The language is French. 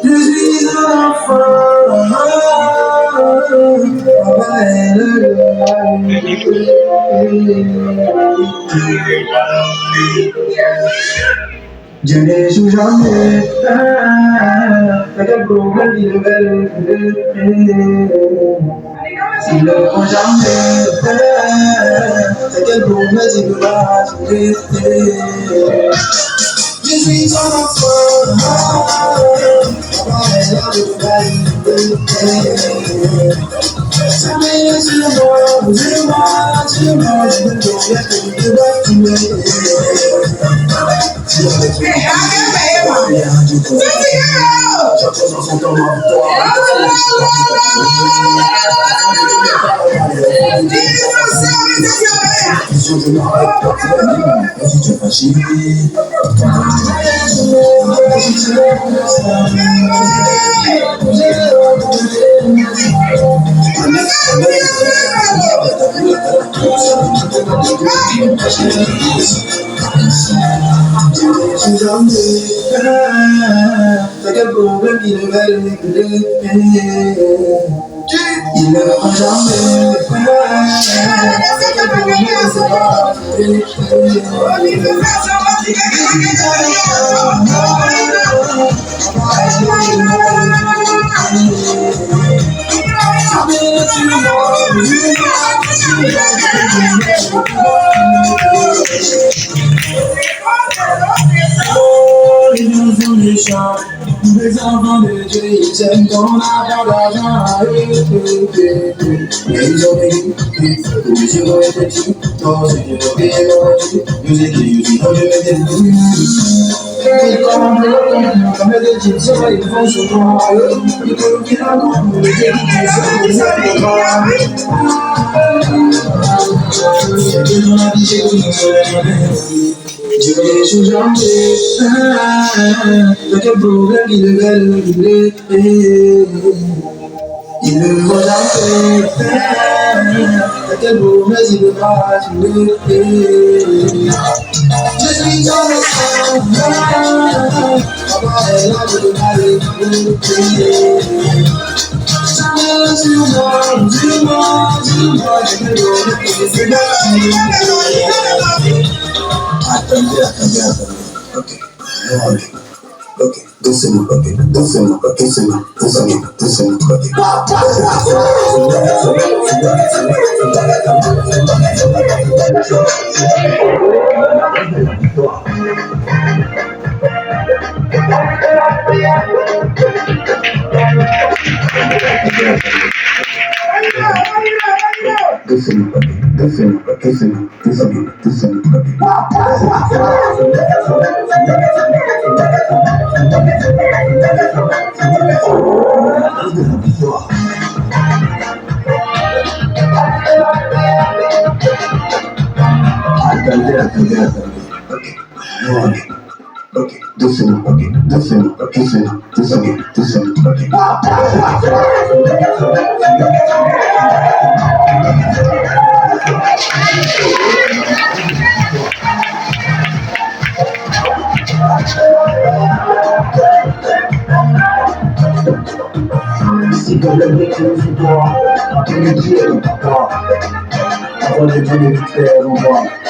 Je suis un enfant. Je ne joue jamais. Peut-être qu'on va dire s'ils ne font jamais. Peut-être qu'on va dire je suis un enfant. Quel problème il ne va le il ne va jamais les enfants de Dieu, ils aiment qu'on a pas d'argent. Mais ils ont payé, pour les yeux ont été petits. Non, c'est que le pays est nous écrivons, nous quand je mets des couilles. Ils comme des types, ils font ce qu'on a. Ils peuvent dire à nous, les types, ils sont c'est que dans la vie, j'ai connu Dieu est sous janvier, quel problème il ne va le régler. Il ne va jamais faire, quel problème il ne va jouer. Je suis dans le sang, papa est là de m'aller. Jamais sur moi, je vais attendez. Ok, doucement, Si comme le bec sous toi, tu me dis papa, avant de donner vite fait, on voit.